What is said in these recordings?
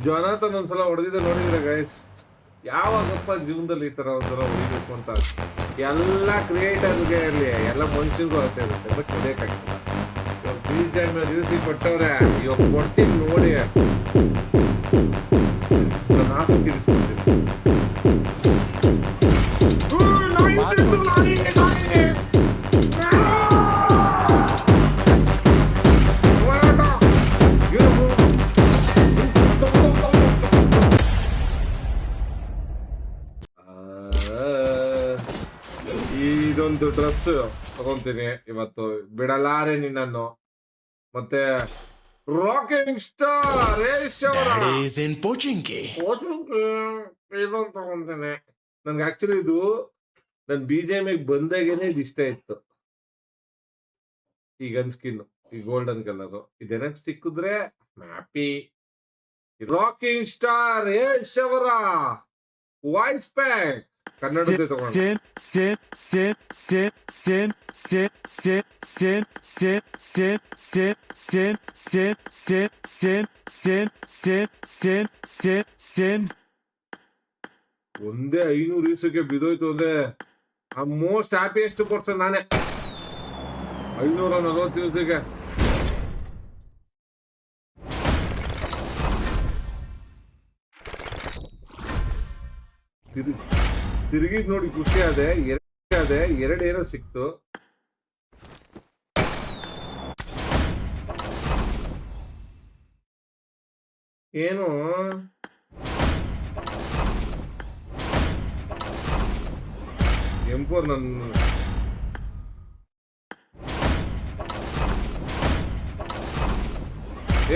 Jonathan ಒಂದ್ಸಲ ಹೊಡೆದಿದ್ದ ನೋಡಿದ್ರೆ guys, ಯಾವಾಗಪ್ಪ ಜೀವನದಲ್ಲಿ ಈ ತರ ಒಂದ್ಸಲ ಹೊಡಿಬೇಕು ಅಂತ. ಎಲ್ಲ ಕ್ರಿಯೇಟರ್ಗೆ ಇರಲಿ, ಎಲ್ಲ ಮನುಷ್ಯರಿಗೂ ಆಸೆ ಇರುತ್ತೆ, ಬಟ್ ಹೊಡಿಯಕ್ಕಾಗಿಲ್ಲ. ಬೀಜ ಯೂಸಿ ಕೊಟ್ಟವ್ರೆ, ಇವಾಗ ಕೊಡ್ತೀನಿ ನೋಡಿ, ನಾನು ಆಸೆ ತೀರಿಸ್ಕೊಡ್ತೀನಿ. ಇದೊಂದು ಡ್ರೆಸ್ ತಗೊಂತೀನಿ ಇವತ್ತು, ಬಿಡಲಾರೆ ನಿನ್ನನ್ನು. ಮತ್ತೆ ರಾಕಿಂಗ್ ಸ್ಟಾರ್ ಇದೊಂದು ತಗೊಂತೀನಿ. ನನ್ಗೆ ಆಕ್ಚುಲಿ ಇದು ನನ್ BGMI ಬಂದಾಗೇನೆ ಇದು ಇಷ್ಟ ಇತ್ತು. ಈ ಗನ್ ಸ್ಕಿನ್, ಈ ಗೋಲ್ಡನ್ ಕಲರ್ ಇದೇನ ಸಿಕ್ಕಿದ್ರೆ ಹ್ಯಾಪಿ. ರಾಕಿಂಗ್ ಸ್ಟಾರ್ ಅವರ ವಾಯ್ಸ್ ಪ್ಯಾಕ್ ಕನ್ನಡದ ತಗೊಂಡು ಒಂದೇ 500 ದಿವಸಕ್ಕೆ ಬಿದ್ದೋಯ್ತು ಅಂದ್ರೆ ಆ ಮೋಸ್ಟ್ ಹ್ಯಾಪಿಯೆಸ್ಟ್ ಪರ್ಸನ್ ನಾನೇ. 540 ದಿವಸಕ್ಕೆ ತಿರುಗಿದ್ ನೋಡಿ ಖುಷಿ ಆದೆ. ಎರಡು ಏನೋ ಸಿಕ್ತು. ಏನು M4 ನನ್ನ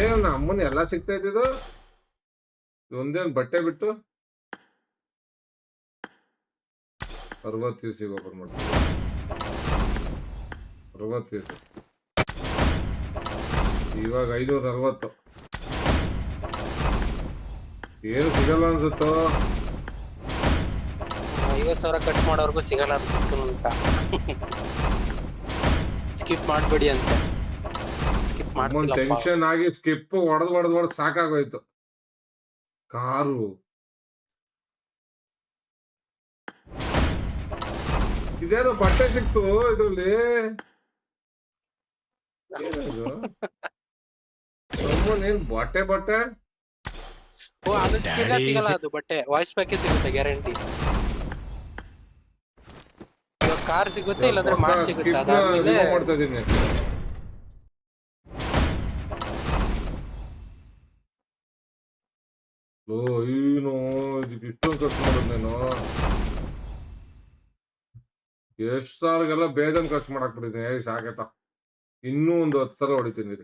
ಏನ ಅಮ್ಮನ ಎಲ್ಲಾ ಸಿಗ್ತಾ ಇದ್ದಿದ್ದು, ಒಂದೇನು ಬಟ್ಟೆ ಬಿಟ್ಟು 60 ದಿವಸಿಗೆ ಓಪನ್ ಮಾಡ್ತೀವಿ. 60 ದಿವಸ ಇವಾಗ 540. ಏನು ಸಿಗಲ್ಲ ಅನ್ಸುತ್ತೋ. 50,000 ಕಟ್ ಮಾಡೋರ್ಗು ಸಿಗಲ್ಲ ಅಂತ ಸ್ಕಿಪ್ ಮಾಡ್ಬೇಡಿ ಅಂತ. ಸ್ಕಿಪ್ ಮಾಡ್ತಿಲ್ಲ, ಟೆನ್ಷನ್ ಆಗಿ ಸ್ಕಿಪ್ ಹೊಡೆದ್ ಸಾಕಾಗೋಯ್ತು. ಕಾರು ಇದೇನೋ ಬಟ್ಟೆ ಸಿಕ್ತು ಇದ್ರಲ್ಲಿ. ಏನ್ ಬಟ್ಟೆ ಓ ಅದು ಸಿಗಲ್ಲ, ಅದು ಬಟ್ಟೆ ವಾಯ್ಸ್ ಪ್ಯಾಕೇ ಸಿಗುತ್ತೆ ಗ್ಯಾರಂಟಿ. ಇವಾಗ ಕಾರ್ ಸಿಗುತ್ತೆ, ಇಲ್ಲಾಂದ್ರೆ ಮಾಸ್ ಸಿಗುತ್ತೆ. ಅದಾದ್ಮೇಲೆ ಮಾಡ್ತಾ ಇದೀನಿ. ಏನು ಇದಕ್ಕೆ ಇಷ್ಟೊಂದು ಖರ್ಚು ಮಾಡೋದು ನೀನು? ಎಷ್ಟು ಸಾವಿರಗೆಲ್ಲ ಬೇಜಾನ್ ಖರ್ಚು ಮಾಡಕ್ ಬಿಟ್ಟಿದ್ದೀನಿ. ಸಾಕೈತ, ಇನ್ನೂ ಒಂದು 10 ಸಲ ಹೊಡಿತೀನಿ.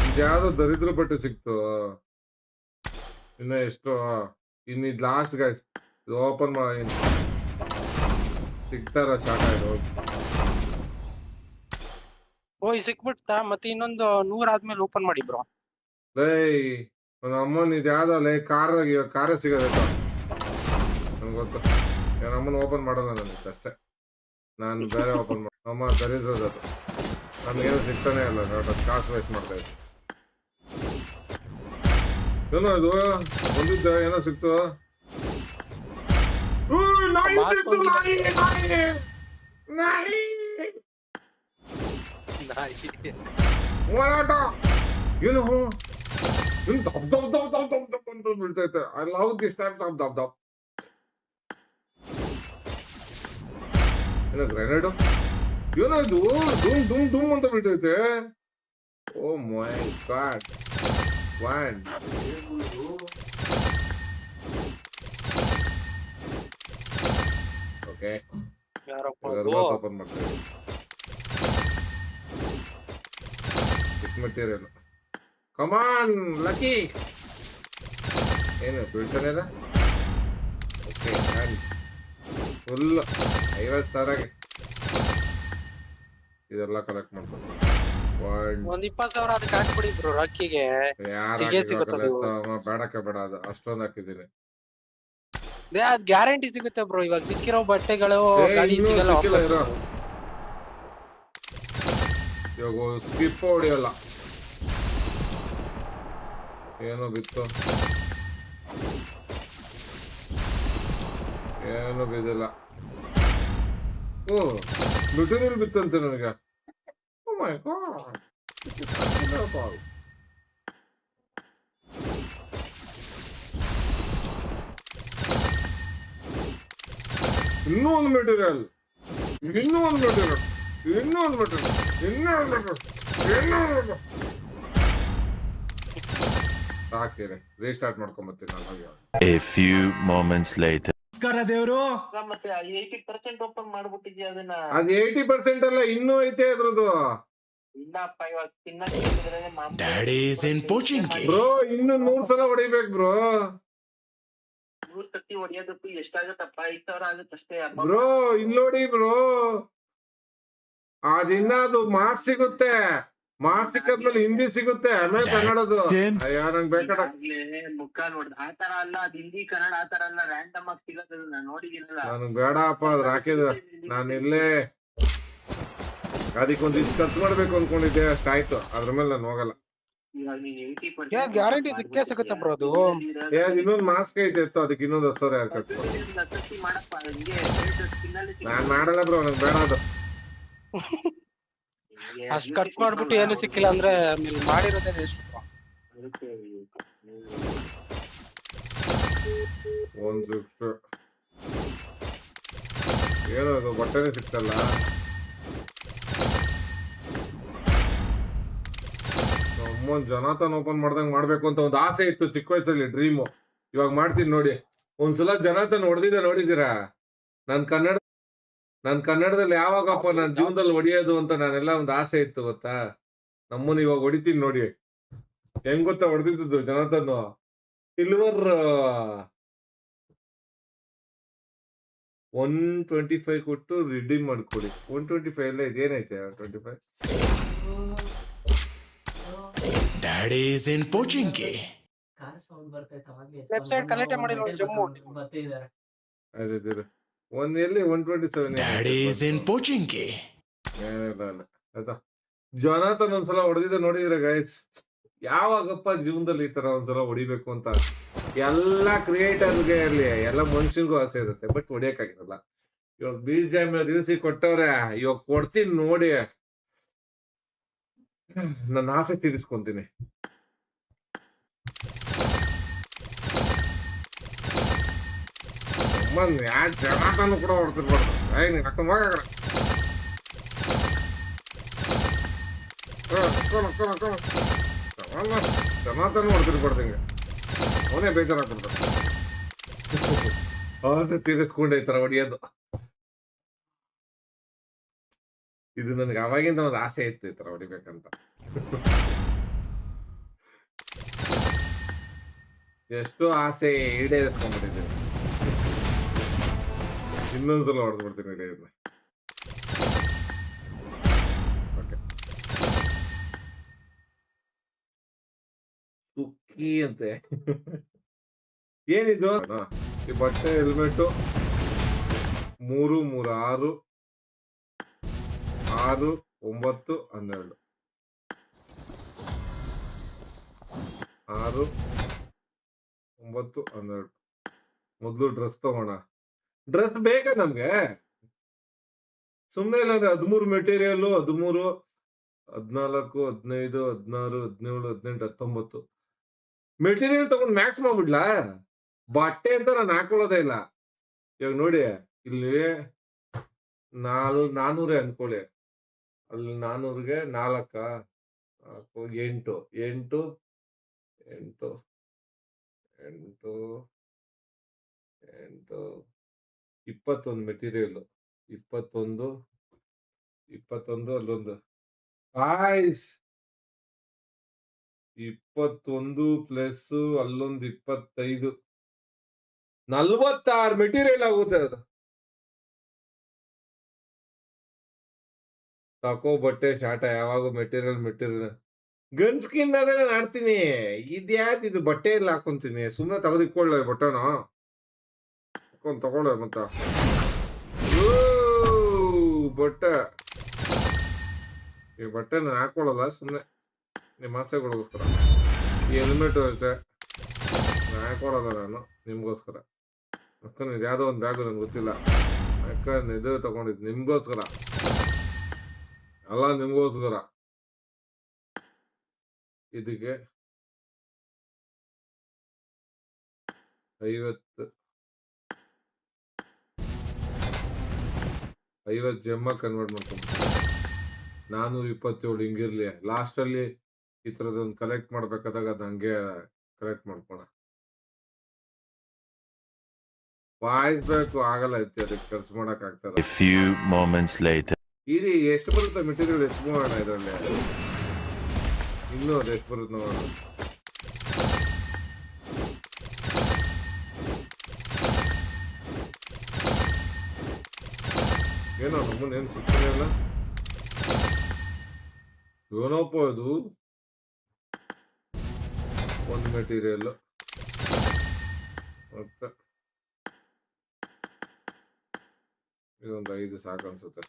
ಇದ್ಯಾವ್ದೋ ದರಿದ್ರ ಬಟ್ಟೆ ಸಿಕ್ತು. ಇನ್ನ ಎಷ್ಟು, ಇನ್ನು ಇದು ಲಾಸ್ಟ್ ಗೈಸ್, ಇದು ಓಪನ್ ಮಾಡಿ ಸಿಗ್ತಾರ ಶಾಕ್ ಆಯ್ತು. ಓ ಇದು ಸಿಕ್ಬಿಡ್ತಾ, ಮತ್ತೆ ಇನ್ನೊಂದು 100 ಆದ್ಮೇಲೆ ಓಪನ್ ಮಾಡಿ ಬ್ರೋ. ನನ್ನ ಅಮ್ಮನ್ ಇದ್ಯಾವ್ದೋ ಕಾರೇ ಸಿಗೋದೈತ ನನ್ಗೆ ಗೊತ್ತು. ನನ್ನ ಅಮ್ಮನ ಓಪನ್ ಮಾಡಲ್ಲ ನನಗೆ ಅಷ್ಟೇ, ನಾನು ಬೇರೆ ಓಪನ್ ಮಾಡ. ಅಮ್ಮ ದರಿದ್ರದ್ದು ನನ್ಗೇನು ಸಿಗ್ತಾನೆ ಇಲ್ಲ, ಕಾಸು ವೇಸ್ಟ್ ಮಾಡ್ತಾ ಇದ್ದೆ. ಏನೋ ಇದು ಬಂದಿದ್ದ, ಏನೋ ಸಿಕ್ತು. ಹೋರಾಟ ಏನು ಅಂತ ಬೀಳ್ತೈತೆ. ಐ ಲವ್ ದಿಸ್ ಟೈಪ್ ದಬ್. ಏನೋ ಗ್ರೆನೇಡು, ಏನೋ ಇದು ಡುಮ್ ಅಂತ ಬೀಳ್ತೈತೆ. Oh my god. Okay, open ಮಾಡ್ತೇವೆ. Material come on lucky. ಏನು ಬೀಳ್ತಾನೆ ಇಲ್ಲ. ಓಕೆ, ಫುಲ್ 50,000ಗೆ ಇದೆಲ್ಲ ಕಲೆಕ್ಟ್ ಮಾಡ್ಕೊಂಡು ಒಂದ್ 20,000 ಅದಕ್ಕೆ ಹಾಕ್ಬಿಡಿ ಬ್ರೋ. ರಾಕಿಗೆ ಬೇಡಕ್ಕೆ ಬೇಡ, ಅದು ಅಷ್ಟೊಂದು ಹಾಕಿದ್ದೀನಿ. ಅದ್ ಗ್ಯಾರಂಟಿ ಸಿಗುತ್ತೆ ಬ್ರೋ. ಇವಾಗ ಸಿಕ್ಕಿರೋ ಬಟ್ಟೆಗಳು ಗಾಡಿ ಸಿಗಲ್ಲ. ಇವಾಗ ಸ್ಕಿಪ್ ಹೊಡಿಯಲ್ಲ. ಏನೋ ಬಿತ್ತು, ಏನೋ ಬಿದ್ದಿಲ್ಲ. ಓ ಮೆಟೀರಿಯಲ್ ಬಿತ್ತಂತೆ ನನಗೆ. Oh my God. ಇನ್ನೂ ಒಂದು ಮೆಟೀರಿಯಲ್, ಇನ್ನೂ ಒಂದು ಮೆಟೀರಿಯಲ್, ಇನ್ನೂ ಒಂದು ಮೆಟೀರಿಯಲ್, ಇನ್ನೂ ಒಂದು ಮೆಟೀರಿಯಲ್, ಇನ್ನೂ ಒಂದು ಸಾಕಿರಿ. ರೀಸ್ಟಾರ್ಟ್ ಮಾಡ್ಕೊಂಬತ್ತೀನಿ ನಾನು ಹೋಗಿ. A few moments later. ನಮಸ್ಕಾರ ದೇವ್ರು. ಮತ್ತೆ 80% ಓಪನ್ ಮಾಡ್ಬಿಟ್ಟಿದ್ಯಾ ಅದನ್ನ? ಅದು 80% ಅಲ್ಲ, ಇನ್ನೂ ಐತೆ ಅದ್ರದ್ದು. ಇಲ್ಲಪ್ಪ, ಇವಾಗ ತಿನ್ನಕ್ಕೆ Daddy is in poaching. Bro ಇನ್ನು 100 ಸಲ ಹೊಡಿಬೇಕು ಬ್ರೋ. 100 ಸತಿ ಹೊಡಿಯೋದಕ್ಕೂ ಎಷ್ಟಾಗತ್ತಪ್ಪ? 5,000 ಆಗುತ್ತಷ್ಟೇ. ಬ್ರೋ ಇಲ್ಲಿ ನೋಡಿ ಬ್ರೋ, ಅದಿನ್ನ ಅದು ಮಾರ್ಕ್ಸ್ ಸಿಗುತ್ತೆ. ಮಾರ್ಕ್ಸ್ ಸಿಕ್ಕದ್ಮೇಲೆ ಹಿಂದಿ ಸಿಗುತ್ತೆ, ಆಮೇಲೆ ಕನ್ನಡದು. Same. ಅಯ್ಯ ನಂಗೆ ಬೇಕಾದ ಮುಖ ನೋಡ್ದ ಆತರ ಅಲ್ಲ, ಅದು ಹಿಂದಿ ಕನ್ನಡ ಆತರ ಅಲ್ಲ, ರ್ಯಾಂಡಮ್ ಆಗಿ ಸಿಗೋದು. ನಾನು ನೋಡಿದಿನಲ್ಲ. ನನಗೆ ಬೇಡಪ್ಪ ಅದ್ರ ಹಾಕಿದ. ನಾನು ಇಲ್ಲೇ ಅದಕ್ಕೊಂದು ಇಷ್ಟು ಖರ್ಚು ಮಾಡ್ಬೇಕು ಅನ್ಕೊಂಡಿದ್ದೆ, ಅಷ್ಟಾಯ್ತು. ಅದ್ರ ಮೇಲೆ ನಾನು ಹೋಗಲ್ಲ. ಇವಾಗ ನೀನ್ 80% ಏ ಗ್ಯಾರಂಟಿ ಸಿಕ್ಕೇ ಸಿಗುತ್ತೆ ಬ್ರೋ ಅದು. ಏ ಇನ್ನೊಂದು ಮಾಸ್ಕ್ ಐತೆ ಇತ್ತು, ಅದಕ್ಕೆ ಇನ್ನೊಂದು 10,000 ಯಾರು ಕಟ್ಕೊ. ಸತಿ ಮಾಡಪ್ಪ, ಹಿಂಗೆ ಸ್ಕಿನ್ನಲ್ಲಿ ನಾನು ಮಾಡಲ್ಲ ಬ್ರೋ, ನಂಗೆ ಬೇಡ ಅದು. ಅಷ್ಟ್ ಖರ್ಚು ಮಾಡ್ಬಿಟ್ಟು ಏನು ಸಿಕ್ಕಿಲ್ಲ ಅಂದ್ರೆ ಆಮೇಲೆ ಮಾಡಿರೋದೇ ಎಷ್ಟು. ಒಂದು ಏನೋ ಅದು ಬಟ್ಟೆನೇ ಸಿಕ್ತಲ್ಲ. ನಮ್ಮೊಂದು ಜನಾತನ್ ಓಪನ್ ಮಾಡ್ದಂಗ್ ಮಾಡ್ಬೇಕು ಅಂತ ಒಂದು ಆಸೆ ಇತ್ತು ಚಿಕ್ಕ ವಯಸ್ಸಲ್ಲಿ, ಡ್ರೀಮು. ಇವಾಗ ಮಾಡ್ತೀನಿ ನೋಡಿ. ಒಂದ್ಸಲ ಜನಾತನ್ ನೋಡಿದೀರಾ? ನನ್ ಕನ್ನಡದಲ್ಲಿ ಯಾವಾಗಪ್ಪ ನನ್ನ ಜೀವನದಲ್ಲಿ ಹೊಡಿಯೋದು ಅಂತ ನಾನೆಲ್ಲ ಒಂದು ಆಸೆ ಇತ್ತು ಗೊತ್ತಾ. ನಮ್ಮನ್ನ ಇವಾಗ ಹೊಡಿತೀನಿ ನೋಡಿ. ಹೆಂಗ್ ಗೊತ್ತಾ ಹೊಡೆದಿದ್ದು ಜನಾತನ್? ಸಿಲ್ವರ್ 125 ಕೊಟ್ಟು ರಿಡೀಮ್ ಮಾಡ್ಕೊಡಿ. 125 ಎಲ್ಲ ಇದೇನೈತೆ 125? Daddy is in poaching. Website connect ಮಾಡಿಲ್ಲ ಜಮ್ಮು. ಅದೇ ಒಂದ್ ಎಲ್ಲಿ 127. Daddy is in poaching. ಏನಿಲ್ಲ ಆಯ್ತಾ. ಜನಾತನ್ ಒಂದ್ಸಲ ಹೊಡೆದಿದ್ದ ನೋಡಿದ್ರೆ ಗೈಸ್, ಯಾವಾಗಪ್ಪ ಜೀವನದಲ್ಲಿ ಈ ತರ ಒಂದ್ಸಲ ಹೊಡಿಬೇಕು ಅಂತ ಎಲ್ಲ ಕ್ರಿಯೇಟರ್ಗೆ ಇರ್ಲಿ, ಎಲ್ಲ ಮನುಷ್ಯನಿಗೂ ಆಸೆ ಇರುತ್ತೆ, ಬಟ್ ಹೊಡಿಯಕ್ಕಾಗಿರಲ್ಲ. ಇವಾಗ BGM ರಿವ್ಯೂಸಿ ಕೊಟ್ಟವ್ರೆ, ಇವಾಗ ಕೊಡ್ತೀನಿ ನೋಡಿ. ನನ್ನ ಆಸೆ ತೀರಿಸ್ಕೊಂತೀನಿ. ಯಾ ಜನಾತನು ಕೂಡ ಹೊಡ್ತಿರ್ಬಾರ್ದು. ನೀನ್ ಹಾಕೊಂಡ್ ಜನಾತನು ಹೊಡ್ತಿರ್ಬಾರ್ದು. ಹಿಂಗೆ ಅವನೇ ಬೇಜಾರಾಗ್ಬಿಡ್ತಾನೆ. ಆಸೆ ತೀರಿಸ್ಕೊಂಡೆ ಈ ತರ ಹೊಡಿಯೋದು. ಇದು ನನಗೆ ಅವಾಗಿಂದ ಒಂದು ಆಸೆ ಇತ್ತು ಈ ತರ ಹೊಡಿಬೇಕಂತ. ಎಷ್ಟು ಆಸೆ ಈಡೇರಿಸ್ಕೊಂಡ್ಬಿಟ್ಟಿದ್ದೀನಿ. ಇನ್ನೊಂದ್ಸಲ ಹೊಡೆದ್ಬಿಡ್ತೀನಿ ಇದನ್ನ. ಓಕೆ, ಸುಕ್ಕಿ ಅಂತೆ. ಏನಿದು? ಈ ಬಟ್ಟೆ ಹೆಲ್ಮೆಟ್ 3 3 6 6 9 12 6 9 12. ಮೊದ್ಲು ಡ್ರೆಸ್ ತಗೋಣ. ಡ್ರೆಸ್ ಬೇಕಾ ನಮ್ಗೆ? ಸುಮ್ಮನೆ ಇಲ್ಲ ಅಂದ್ರೆ 13 ಮೆಟೀರಿಯಲ್, 13 14 15 16 17 18 19 ಮೆಟೀರಿಯಲ್ ತಗೊಂಡು ಮ್ಯಾಕ್ಸ್ ಮಾಡ್ಬಿಡ್ಲಾ? ಬಟ್ಟೆ ಅಂತ ನಾನು ಹಾಕೊಳ್ಳೋದೇ ಇಲ್ಲ. ಇವಾಗ ನೋಡಿ, ಇಲ್ಲಿ 400 ಅನ್ಕೊಳ್ಳಿ, ಅಲ್ಲಿ 400ಗೆ 4 8 8 8 8 8 21 ಮೆಟೀರಿಯಲ್. 21 ಅಲ್ಲೊಂದು ಆಯ್ಸ್ 21 ಪ್ಲಸ್ ಅಲ್ಲೊಂದು 25 46 ಮೆಟೀರಿಯಲ್ ಆಗುತ್ತೆ ಅದು. ತಕೋ ಬಟ್ಟೆ ಶಾಟ ಯಾವಾಗ ಮೆಟೀರಿಯಲ್ ಗನ್ ಸ್ಕಿನ್ ಆದ್ರೆ ನಾನು ಆಡ್ತೀನಿ. ಇದ್ಯಾತ್ ಇದು ಬಟ್ಟೆ ಎಲ್ಲ ಹಾಕೊಂತೀನಿ. ಸುಮ್ಮನೆ ತೆಗೆದಿಕ್ಕೊಳ್ಳ ಬಟ್ಟೆನ ತಗೊಳ್ಳ ಮತ್ತ ಬಟ್ಟೆ ಈ ಬಟ್ಟೆ ನಾನು ಹಾಕೊಳ್ಳಲ್ಲ, ಸುಮ್ಮನೆ ನಿಮ್ಮ ಆಸೆಗಳಿಗೋಸ್ಕರ. ಈ ಹೆಲ್ಮೆಟು ಅಷ್ಟೇ ನಾನು ಹಾಕೊಳ್ಳಲ್ಲ, ನಾನು ನಿಮಗೋಸ್ಕರ. ಅಕ್ಕ ಇದು ಯಾವುದೋ ಒಂದು ಬ್ಯಾಗು ನನಗೆ ಗೊತ್ತಿಲ್ಲ, ಅಕ್ಕ ಇದು ತಗೊಂಡಿದ್ದು ನಿಮಗೋಸ್ಕರ ಅಲ್ಲ, ನಿಮಗೋಸ್ಕರ. ಇದಕ್ಕೆ 50 ಜೆಮ್ಮ ಕನ್ವರ್ಟ್ ಮಾಡ್ಕೊಂಡು 427 ಹಿಂಗಿರ್ಲಿ. ಲಾಸ್ಟಲ್ಲಿ ಈ ಥರದೊಂದು ಕಲೆಕ್ಟ್ ಮಾಡ್ಬೇಕಾದಾಗ ಅದು ಹಂಗೆ ಕಲೆಕ್ಟ್ ಮಾಡ್ಕೋಣ. ವಾಯಿಸ್ಬೇಕು ಆಗಲ್ಲ, ಐತಿ ಅದಕ್ಕೆ ಖರ್ಚು ಮಾಡಕ್ ಆಗ್ತದ. A few moments later. ಇದು ಎಷ್ಟು ಬರುತ್ತೆ ಮೆಟೀರಿಯಲ್, ಎಷ್ಟು ಮಾಡೋಣ ಇದರಲ್ಲಿ? ಇನ್ನೂ ಅದು ಎಷ್ಟು ಬರುತ್ತೆ ನೋಡೋಣ. ಏನೋ ನಮ್ಮನ್ನ ಏನು ಸಿಗ್ತಾನೆ ಇಲ್ಲ, ಏನಪ್ಪ ಇದು ಒಂದು ಮೆಟೀರಿಯಲ್ ಮತ್ತೆ ಇದೊಂದು 5 ಸಾಕು ಅನ್ಸುತ್ತೆ.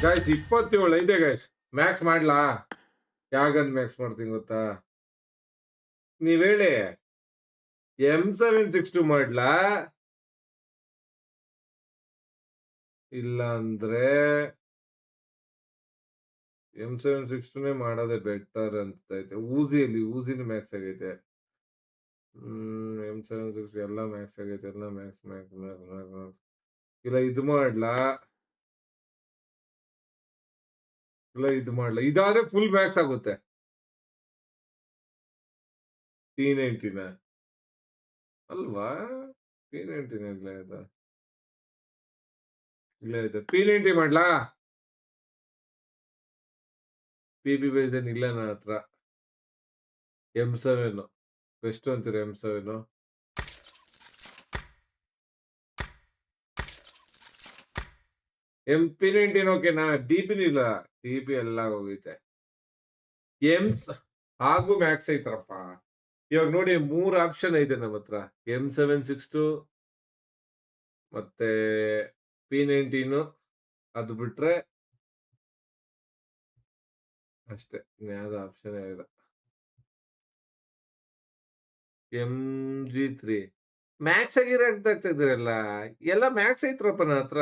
ಗಾಯ್ಸ್ 27 ಇದೆ ಗಾಯ್ಸ್. ಮ್ಯಾಕ್ಸ್ ಮಾಡ್ಲಾ? ಯಾಗನ್ ಮ್ಯಾಕ್ಸ್ ಮಾಡ್ತೀನಿ ಗೊತ್ತಾ? ನೀವ್ ಹೇಳಿ, M762 ಮಾಡ್ಲಾ ಇಲ್ಲ ಅಂದ್ರೆ M762 ಮಾಡೋದೇ ಬೆಟರ್ ಅಂತೈತೆ. ಊಸಿನ ಮ್ಯಾಕ್ಸ್ ಆಗೈತೆ. M762 ಎಲ್ಲ ಮ್ಯಾಕ್ಸ್ ಆಗೈತೆ, ಎಲ್ಲ ಮ್ಯಾಕ್ಸ್. ಇಲ್ಲ ಇದು ಮಾಡ್ಲಾ, ಇದಾದ್ರೆ ಫುಲ್ ಮ್ಯಾಕ್ಸ್ ಆಗುತ್ತೆ. P90 ಅಲ್ವಾ? P90 ಇಲ್ಲ ಇದೆ. P90 ಮಾಡ್ಲಾ? PB ಬೇಜನ್ ಇಲ್ಲ ನನ್ನ ಹತ್ರ. M7 ಎಷ್ಟು ಅಂತೀರ? M7 P90 ಓಕೆನಾ? DP ಇಲ್ಲ, DP ಎಲ್ಲ ಹೋಗೈತೆ. ಹಾಗೂ ಮ್ಯಾಕ್ಸ್ ಐತ್ರಪ್ಪ. ಇವಾಗ ನೋಡಿ 3 ಆಪ್ಷನ್ ಐತೆ ನಮ್ಮ ಹತ್ರ. M762 ಮತ್ತೆ P90, ಅದು ಬಿಟ್ರೆ ಅಷ್ಟೇ, ಇನ್ಯಾವ್ದು ಆಪ್ಷನ್ ಇಲ್ಲ. MG3 ಮ್ಯಾಕ್ಸ್ ಆಗಿರೋ ಆಗ್ತಾ ಇದ್ರಲ್ಲ, ಎಲ್ಲ ಮ್ಯಾಕ್ಸ್ ಐತ್ರಪ್ಪ ನನ್ನ ಹತ್ರ.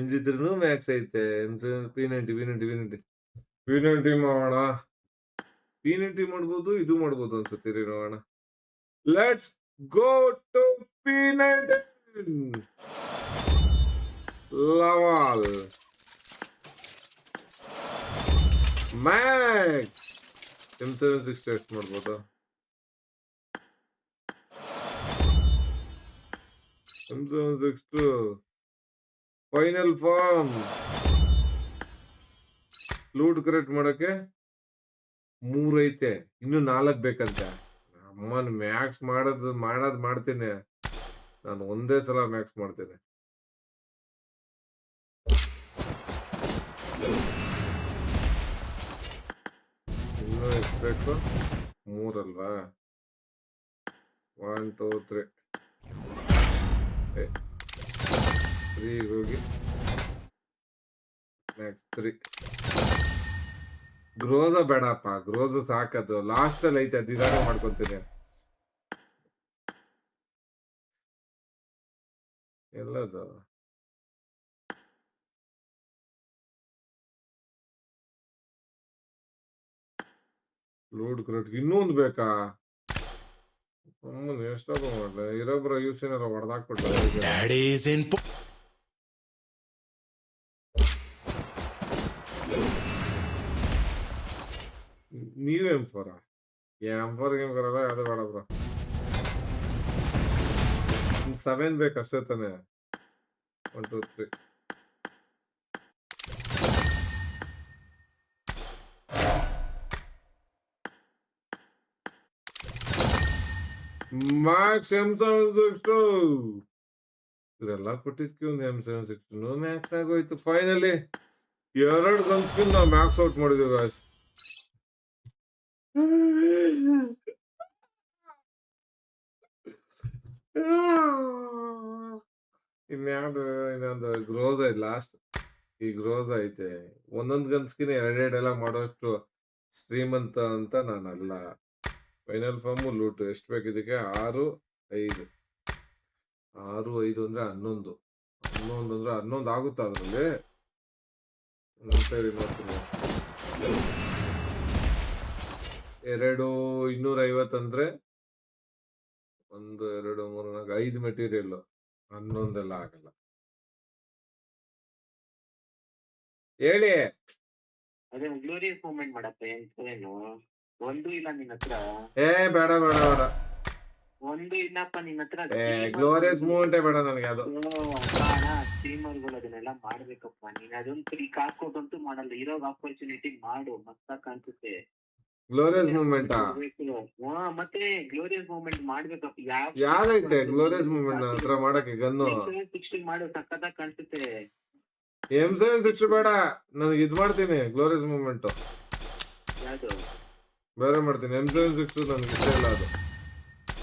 MG3 ಮ್ಯಾಕ್ಸ್ ಐತೆ. P90 ಮಾಡೋಣ. P90 ಮಾಡ್ಬೋದು, ಇದು ಮಾಡ್ಬೋದು ಅನ್ಸುತ್ತೆ. ನೋಡೋಣ. Let's go to P90 level max. M762 ಎಷ್ಟು ಮಾಡ್ಬೋದು? M762 final form loot create ಮಾಡಕ್ಕೆ 3 ಐತೆ, ಇನ್ನು 4 ಬೇಕಂತೆ. ಅಮ್ಮನ್ ಮ್ಯಾಕ್ಸ್ ಮಾಡೋದ್ ಮಾಡ್ತೀನಿ ನಾನು. ಒಂದೇ ಸಲ ಮ್ಯಾಕ್ಸ್ ಮಾಡ್ತೇನೆ. ಇನ್ನು ಎಷ್ಟು ಬೇಕು? 3 ಅಲ್ವಾ? 1 2 3 3 ಹೋಗಿ ಮ್ಯಾಕ್ಸ್ 3. ಗ್ರೋಜ ಬೇಡಪ್ಪ, ಗ್ರೋಜ ಸಾಕದು. ಲಾಸ್ಟ್ ಅಲ್ಲಿ ಐತೆ, ಅದು ಇದಾಗ ಮಾಡ್ಕೊಂತೀನಿ. ಎಲ್ಲದು ಲೋಡ್ ಕ್ರೇಟ್ ಇನ್ನೂ ಒಂದು ಬೇಕಾ? ಎಷ್ಟಪ್ಪ ಮಾಡ್ಲ, ಇರೊಬ್ಬರ ಯೂಸಿನೆಲ್ಲ ಹೊಡೆದಾಕ್ಬಿಟ್ಟ. Daddy is in. ನೀವು M4 M4 ಯಾವ್ದು ಬೇಡ ಬ್ರೋ. 7 ಬೇಕಷ್ಟೇ ತಾನೆ. 1 2 3 ಮ್ಯಾಕ್ಸ್ M762 ಇದೆಲ್ಲ ಕೊಟ್ಟಿದ್ಕೆ ಒಂದು M762 ಮ್ಯಾಕ್ಸ್ ಆಗೋಯ್ತು. ಫೈನಲಿ 2 ಗನ್ಸ್ಕಿನ್ ನಾವು ಮ್ಯಾಕ್ಸ್ ಔಟ್ ಮಾಡಿದ್ವಿ ಗಾಯ್ಸ್. ಇನ್ಯಾವುದು ಇನ್ನೊಂದು ಗ್ರೋಸ್ ಐತೆ ಲಾಸ್ಟ್. ಈ ಗ್ರೋಸ್ ಐತೆ. ಒಂದೊಂದ್ ಗನ್ಸ್ಕಿನ ಎರಡೆರಡೆಲ್ಲ ಮಾಡೋಷ್ಟು ಶ್ರೀಮಂತ ಅಂತ ನಾನಲ್ಲ. ಫೈನಲ್ ಫಾರ್ಮು ಲೂಟು ಎಷ್ಟು ಬೇಕು ಇದಕ್ಕೆ? 6, 5. 6, 5 ಅಂದ್ರೆ 11. 11 ಅಂದ್ರೆ 11 ಆಗುತ್ತಾ ಅದ್ರಲ್ಲಿ? ಸರಿ ನೋಡ್ತೀನಿ. 2 250 ಅಂದ್ರೆ 1, 2, 3, 4, 5 ಮೆಟೀರಿಯಲ್. 11 ಎಲ್ಲ ಆಗಲ್ಲ. ಹೇಳಿ. ಅದೇ ಗ್ಲೋರಿಯಸ್ ಮೂವ್ಮೆಂಟ್ ಮಾಡಪ್ಪ. ಏನು ಒಂದು ಇಲ್ಲ ನಿನ್ನ ಹತ್ರ? ಏ ಬೇಡ ಬೇಡ ಬೇಡ. ಒಂದು ಇಲ್ಲಪ್ಪ ನಿನ್ನ ಹತ್ರ. ಗ್ಲೋರಿಯಸ್ ಮೂಮೆಂಟೇ ಬೇಡ ನನಗೆ ಅದು. ಸ್ಟ್ರೀಮರ್ಗಳು ಅದನ್ನೆಲ್ಲ ಮಾಡ್ಬೇಕಪ್ಪ. ನೀನ್ ಅದೊಂದು ಈಗ ಹಾಕೊಟ್ಟಂತೂ ಮಾಡಲ್ಲ. ಇರೋ ಆಪರ್ಚುನಿಟಿ ಮಾಡು, ಮತ್ತ ಕಾಣಿಸುತ್ತೆ. ಗ್ಲೋರಿಯಸ್ ಮೂಮೆಂಟಾ? ಮತ್ತೆ ಗ್ಲೋರಿಯಸ್ ಮೂವ್ಮೆಂಟ್ ಮಾಡ್ಬೇಕಪ್ಪ. ಯಾವ್ದೈತೆ ಗ್ಲೋರಿಯಸ್ ಮೂಮೆಂಟ್ ನನ್ನ ಹತ್ರ ಮಾಡಕ್ಕೆ ಗನ್ನು? 60 ಮಾಡು, ಸಕ್ಕತ್ತಾಗಿ ಕಾಣಿಸುತ್ತೆ. M760 ಬೇಡ, ನನಗೆ ಇದ್ ಮಾಡ್ತೀನಿ ಗ್ಲೋರಿಯಸ್ ಮೂಮೆಂಟ್. ಯಾವ್ದು ಬೇರೆ ಮಾಡ್ತೀನಿ. M760 ನನಗೆ ಇಷ್ಟ ಇಲ್ಲ ಅದು.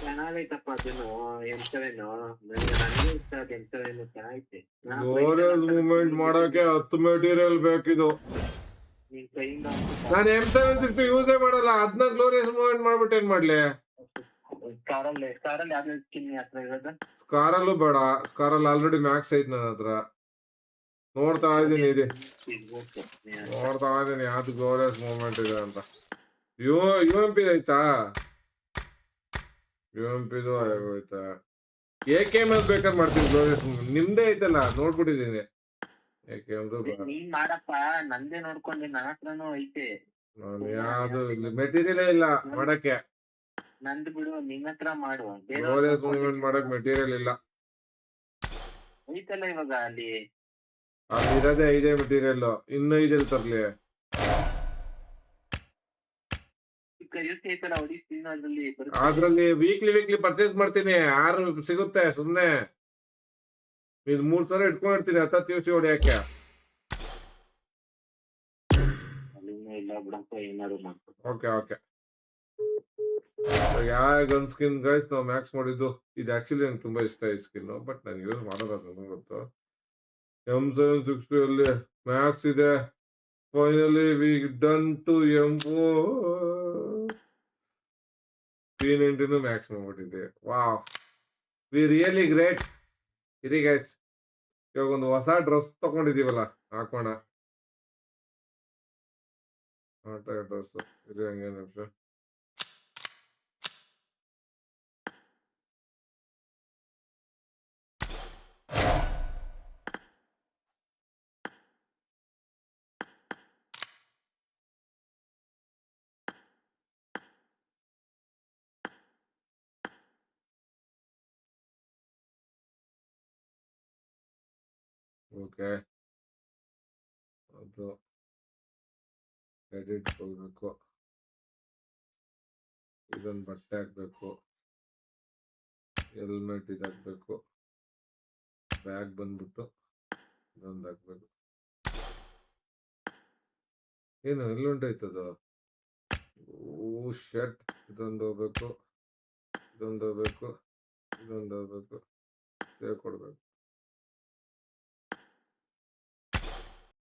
ಚೆನ್ನಾಗೈತಪ್ಪ ಅದನ್ನು. M7 ನನಗೆ ಇಷ್ಟ. M7 ಚೆನ್ನಾಗೈತೆ. ಗ್ಲೋರಿಯಸ್ ಮೂಮೆಂಟ್ ಮಾಡಕ್ಕೆ 10 ಮೆಟೀರಿಯಲ್ ಬೇಕಿದು. ನಿನ್ ಕೈಯಿಂದ ನಾನು M760 ಯೂಸೇ ಮಾಡಲ್ಲ. ಅದನ್ನ ಗ್ಲೋರಿಯಸ್ ಮೂಮೆಂಟ್ ಮಾಡ್ಬಿಟ್ಟು ಏನ್ ಮಾಡ್ಲಿ? ಕಾರಲ್ಲಿ ಯಾವ್ದು ಸ್ಕಿನ್ ಹತ್ರ ಇರೋದು? ಸ್ಕಾರಲ್ಲೂ ಬೇಡ. ಸ್ಕಾರಲ್ಲಿ ಆಲ್ರೆಡಿ ಮ್ಯಾಕ್ಸ್ ಐತ್ ನನ್ನ ಹತ್ರ. ನೋಡ್ತಾ ಇದೀನಿ ಇದೆ. ನೋಡ್ತಾ ಇದೀನಿ ಯಾವ್ದು ಗ್ಲೋರಿಯಸ್ ಮೂಮೆಂಟ್ ಇದೆ ಅಂತ. UMP ಐತಾ? UMP ಆಗೋಯ್ತಾ? AKM ಬೇಕಾದ್ರೆ ಮಾಡ್ತೀನಿ ಗ್ಲೋರಿಯಸ್ ಮೂಮೆಂಟ್. ನಿಮ್ದೇ ಐತಲ್ಲ, ನೋಡ್ಬಿಟ್ಟಿದೀನಿ. AKM ನೀನ್ ಮಾಡಪ್ಪ, ನಂದೇ ನೋಡ್ಕೊಂಡೆ. ನನ್ನ ಹತ್ರನೂ ಐತೆ. ನಾನು ಯಾವ್ದು ಮೆಟೀರಿಯಲೇ ಇಲ್ಲ ಮಾಡಕ್ಕೆ. ನಂದು ಬಿಡು, ನಿನ್ನ ಹತ್ರ ಮಾಡು. ಗ್ಲೋರಿಯಸ್ ಮೂಮೆಂಟ್ ಮಾಡಕ್ ಮೆಟೀರಿಯಲ್ ಇಲ್ಲ. ಐತಲ್ಲ ಇವಾಗ ಅಲ್ಲಿ. ಅಲ್ಲಿರೋದೇ 5 ಮೆಟೀರಿಯಲ್. ಇನ್ನು 5 ತರ್ಲಿ. ಐತಲ್ಲ ಹೊಡಿಸ್ತೀನಿ ಅದ್ರಲ್ಲಿ. ಅದ್ರಲ್ಲಿ ವೀಕ್ಲಿ ಪರ್ಚೇಸ್ ಮಾಡ್ತೀನಿ. 6 ಸಿಗುತ್ತೆ ಸುಮ್ನೆ. ಇದು 3 ಸಾವಿರ ಇಟ್ಕೊಂಡಿರ್ತೀನಿ 10 ದಿವಸ ಹೊಡಿಯಕ್ಕೆ. ಇಲ್ಲ ಬಿಡಪ್ಪ, ಏನಾದ್ರು ಮಾಡ್ಕೊ. ಓಕೆ. ಯಾವ ಗನ್ ಸ್ಕಿನ್ ಗೈಸ್ ನಾವು ಮ್ಯಾಕ್ಸ್ ಮಾಡಿದ್ದು ಇದು. ಆಕ್ಚುಲಿ ನಂಗೆ ತುಂಬಾ ಇಷ್ಟ ಈ ಸ್ಕಿನ್, ಬಟ್ ನಾನು ಯೂಸ್ ಮಾಡೋದು ನನಗೆ ಗೊತ್ತು. M760 ಅಲ್ಲಿ ಮ್ಯಾಕ್ಸ್ ಇದೆ. Finally we done to M4. P90 max ಮಾಡ್ಬಿಟ್ಟಿದೆ. Wow, we really great. ಇರಿ ಗೈಸ್, ಇವಾಗ ಒಂದು ಹೊಸ ಡ್ರೆಸ್ ತಗೊಂಡಿದೀವಲ್ಲ, ಹಾಕೋಣ. ಡ್ರೆಸ್ ಇರಿ ಹಂಗೆ ನಿಮಿಷ. ಓಕೆ, ಅದು ಎಡಿಟ್ ಹೋಗ್ಬೇಕು. ಇದೊಂದು ಬಟ್ಟೆ ಹಾಕ್ಬೇಕು. ಹೆಲ್ಮೆಟ್ ಇದಾಕ್ಬೇಕು. ಬ್ಯಾಗ್ ಬಂದ್ಬಿಟ್ಟು ಇದೊಂದು ಹಾಕ್ಬೇಕು. ಏನು ಎಲ್ಲಿ ಹೊಂಟೋಯ್ತದು? ಓ ಶರ್ಟ್. ಇದೊಂದು ಹೋಗ್ಬೇಕು. ಸೇವ್ ಕೊಡ್ಬೇಕು.